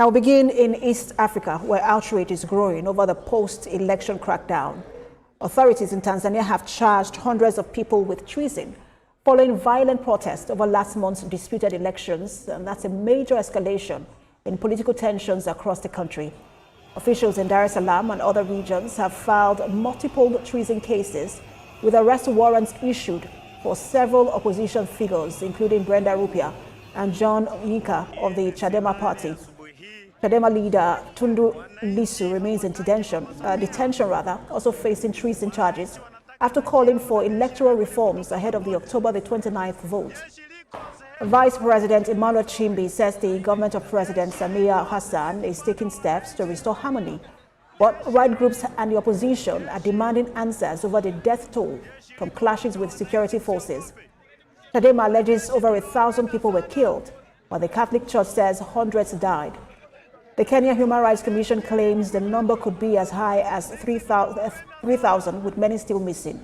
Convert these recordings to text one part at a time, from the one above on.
Now we begin in East Africa, where outrage is growing over the post-election crackdown. Authorities in Tanzania have charged hundreds of people with treason following violent protests over last month's disputed elections, and that's a major escalation in political tensions across the country. Officials in Dar es Salaam and other regions have filed multiple treason cases with arrest warrants issued for several opposition figures, including Brenda Rupia and John Nyika of the Chadema party. Chadema leader Tundu Lissu remains in detention, also facing treason charges after calling for electoral reforms ahead of the October the 29th vote. Vice President Emmanuel Chimbi says the government of President Samia Hassan is taking steps to restore harmony, but right groups and the opposition are demanding answers over the death toll from clashes with security forces. Chadema alleges over 1,000 people were killed, while the Catholic Church says hundreds died. The Kenya Human Rights Commission claims the number could be as high as 3,000, with many still missing.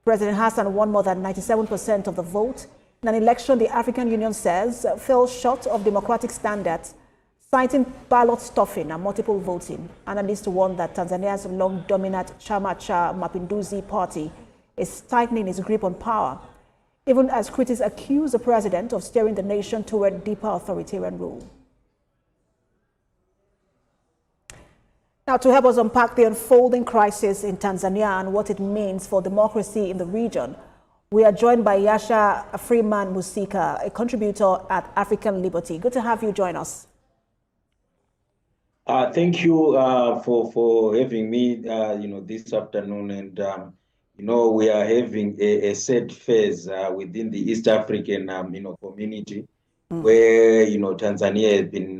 President Hassan won more than 97% of the vote in an election the African Union says fell short of democratic standards, citing ballot stuffing and multiple voting. Analysts warn that Tanzania's long-dominant Chama cha Mapinduzi party is tightening its grip on power, even as critics accuse the president of steering the nation toward deeper authoritarian rule. Now, to help us unpack the unfolding crisis in Tanzania and what it means for democracy in the region, we are joined by Yasha Freeman Musika, a contributor at African Liberty. Good to have you join us. Thank you for having me, this afternoon. And, we are having a sad phase within the East African, community, where, Tanzania has been,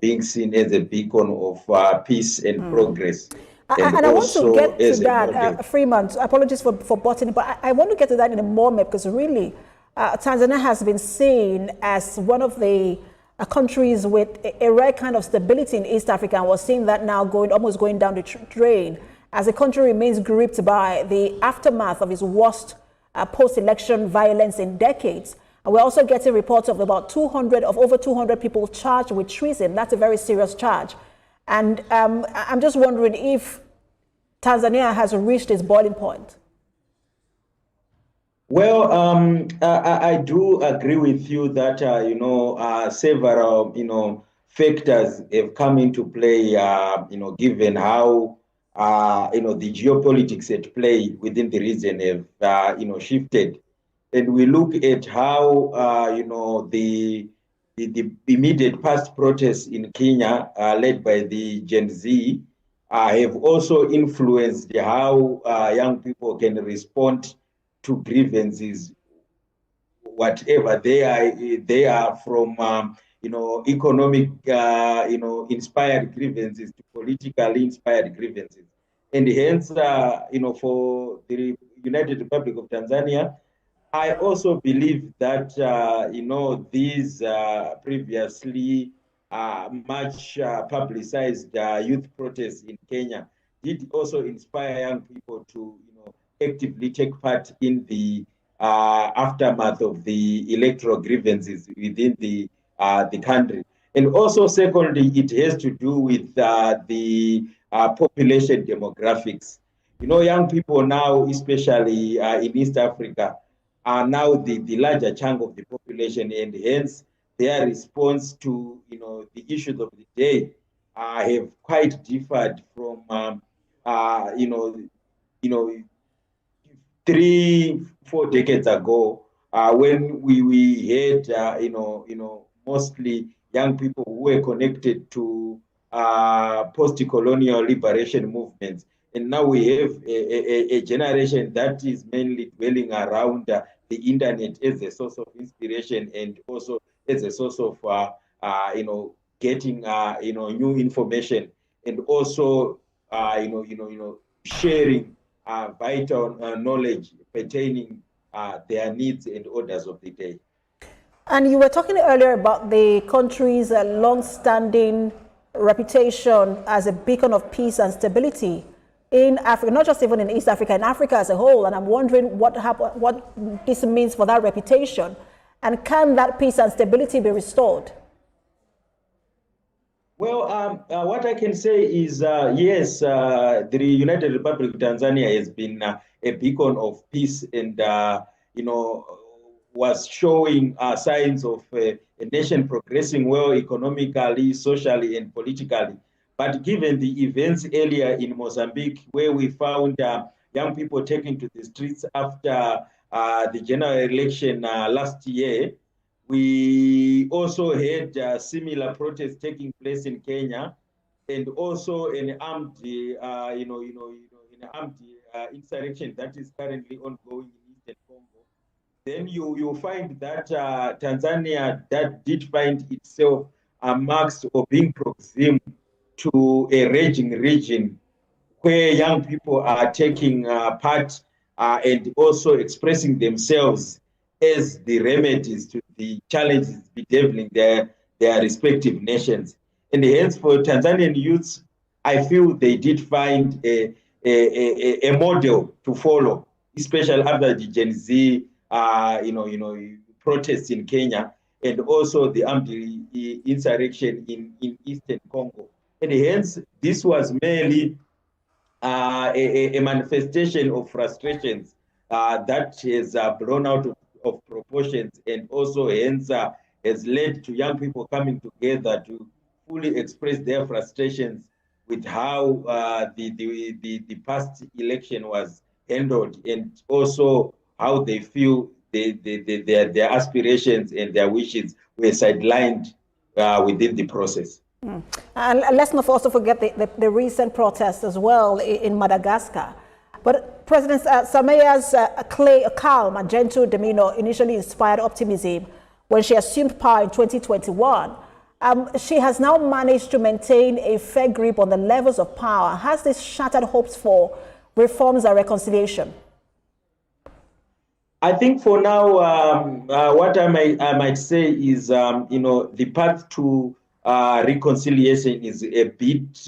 being seen as a beacon of peace and progress. And I want to get to that, Freeman, apologies for butting it, but I want to get to that in a moment, because really, Tanzania has been seen as one of the countries with a rare kind of stability in East Africa, and we're seeing that now almost going down the drain, as the country remains gripped by the aftermath of its worst post-election violence in decades. And we're also getting reports of over 200 people charged with treason. That's a very serious charge. And I'm just wondering if Tanzania has reached its boiling point. Well, I do agree with you that, several, factors have come into play, given how, the geopolitics at play within the region have, shifted. And we look at how, the immediate past protests in Kenya, led by the Gen Z, have also influenced how young people can respond to grievances, whatever they are from, economic, inspired grievances to politically inspired grievances. And hence, for the United Republic of Tanzania, I also believe that, these previously much publicized youth protests in Kenya did also inspire young people to, actively take part in the aftermath of the electoral grievances within the country. And also, secondly, it has to do with the population demographics. Young people now, especially in East Africa, are now the larger chunk of the population, and hence their response to the issues of the day have quite differed from 3-4 decades ago, when we had mostly young people who were connected to post-colonial liberation movements. And now we have a generation that is mainly dwelling around the internet as a source of inspiration, and also as a source of, getting, new information, and also, sharing vital knowledge pertaining their needs and orders of the day. And you were talking earlier about the country's long-standing reputation as a beacon of peace and stability in Africa, not just even in East Africa, in Africa as a whole. And I'm wondering what this means for that reputation, and can that peace and stability be restored? what I can say is, yes, the United Republic of Tanzania has been a beacon of peace and, was showing signs of a nation progressing well economically, socially, and politically. But given the events earlier in Mozambique, where we found young people taking to the streets after the general election last year, we also had similar protests taking place in Kenya, and also an armed, an armed insurrection that is currently ongoing in Eastern Congo. Then you find that Tanzania that did find itself amongst or being proximate to a raging region where young people are taking part and also expressing themselves as the remedies to the challenges bedeviling their respective nations. And hence, for Tanzanian youths, I feel they did find a model to follow, especially after the Gen Z, protests in Kenya, and also the armed insurrection in Eastern Congo. And hence, this was merely a manifestation of frustrations that has blown out of proportions, and also hence has led to young people coming together to fully express their frustrations with how the past election was handled, and also how they feel their aspirations and their wishes were sidelined within the process. And let's not also forget the recent protests as well in Madagascar. But President Samaya's calm and gentle demeanor initially inspired optimism when she assumed power in 2021. She has now managed to maintain a fair grip on the levels of power. Has this shattered hopes for reforms and reconciliation? I think for now, what I might say is, the path to reconciliation is a bit,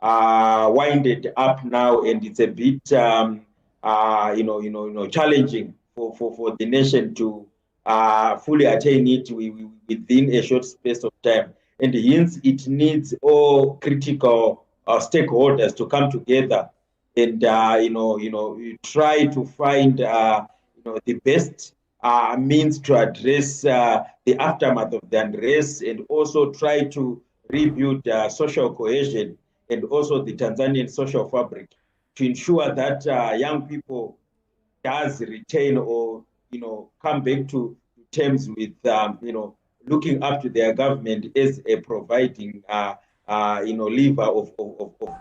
winded up now, and it's a bit, challenging for the nation to fully attain it within a short space of time. And hence, it needs all critical stakeholders to come together and try to find the best means to address the aftermath of the unrest, and also try to rebuild social cohesion and also the Tanzanian social fabric to ensure that young people does retain or come back to terms with looking up to their government as a providing lever of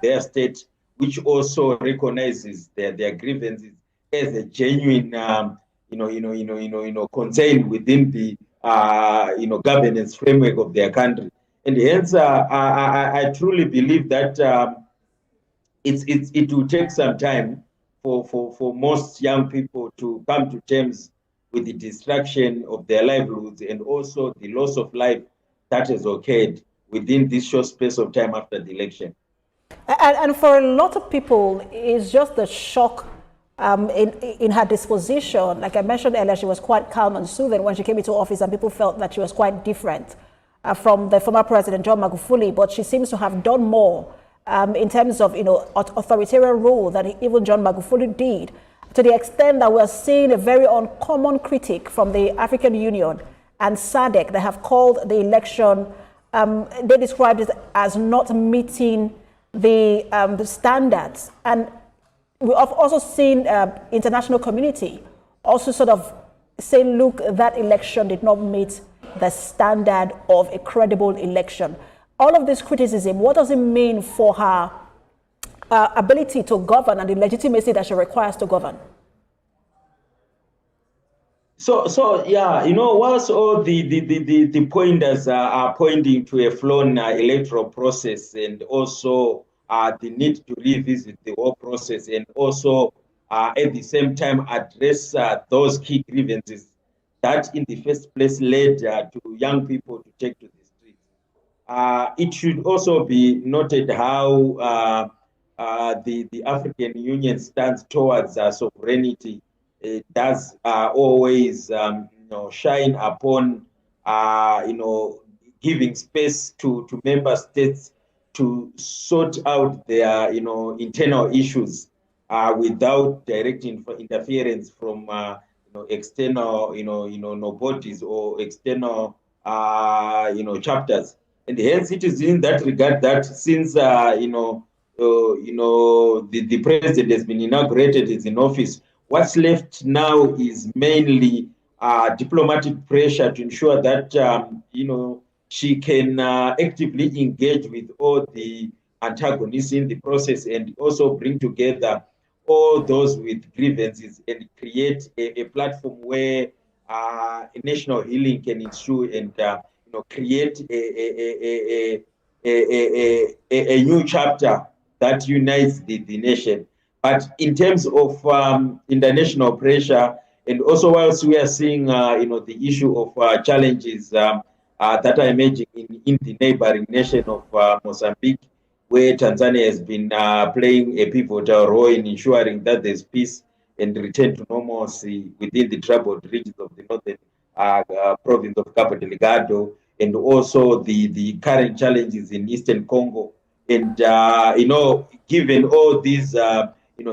their state, which also recognizes their grievances as a genuine concern within the governance framework of their country. And hence, I truly believe that it will take some time for most young people to come to terms with the destruction of their livelihoods and also the loss of life that has occurred within this short space of time after the election. And for a lot of people, it's just the shock in her disposition. Like I mentioned earlier, she was quite calm and soothing when she came into office, and people felt that she was quite different from the former president, John Magufuli. But she seems to have done more in terms of authoritarian rule than even John Magufuli did, to the extent that we're seeing a very uncommon critic from the African Union and SADC that have called the election, they described it as not meeting the standards. And we have also seen international community also sort of say, look, that election did not meet the standard of a credible election. All of this criticism, what does it mean for her ability to govern and the legitimacy that she requires to govern? So yeah, whilst all the pointers are pointing to a flawed electoral process, and also the need to revisit the whole process, and also at the same time address those key grievances that in the first place led to young people to take to the streets. It should also be noted how the African Union stands towards sovereignty. It does always shine upon giving space to member states to sort out their internal issues without direct interference from external no bodies or external chapters. And hence it is in that regard that since the president has been inaugurated, is in office, what's left now is mainly diplomatic pressure to ensure that she can actively engage with all the antagonists in the process and also bring together all those with grievances and create a platform where national healing can ensue and create a new chapter that unites the nation. But in terms of international pressure, and also whilst we are seeing the issue of challenges that are emerging in the neighboring nation of Mozambique, where Tanzania has been playing a pivotal role in ensuring that there's peace and return to normalcy within the troubled regions of the northern province of Cabo Delgado, and also the current challenges in Eastern Congo. And, given all these,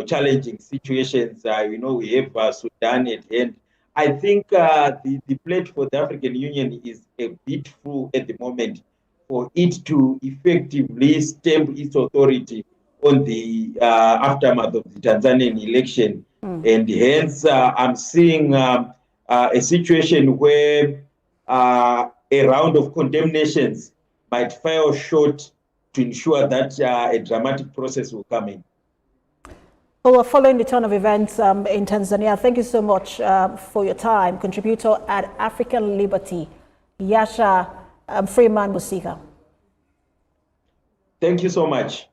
challenging situations, we have Sudan at hand. I think the plate for the African Union is a bit full at the moment for it to effectively stamp its authority on the aftermath of the Tanzanian election. And hence, I'm seeing a situation where a round of condemnations might fall short to ensure that a dramatic process will come in. Well, we're following the turn of events in Tanzania. Thank you so much for your time. Contributor at African Liberty, Yasha Freeman Musika. Thank you so much.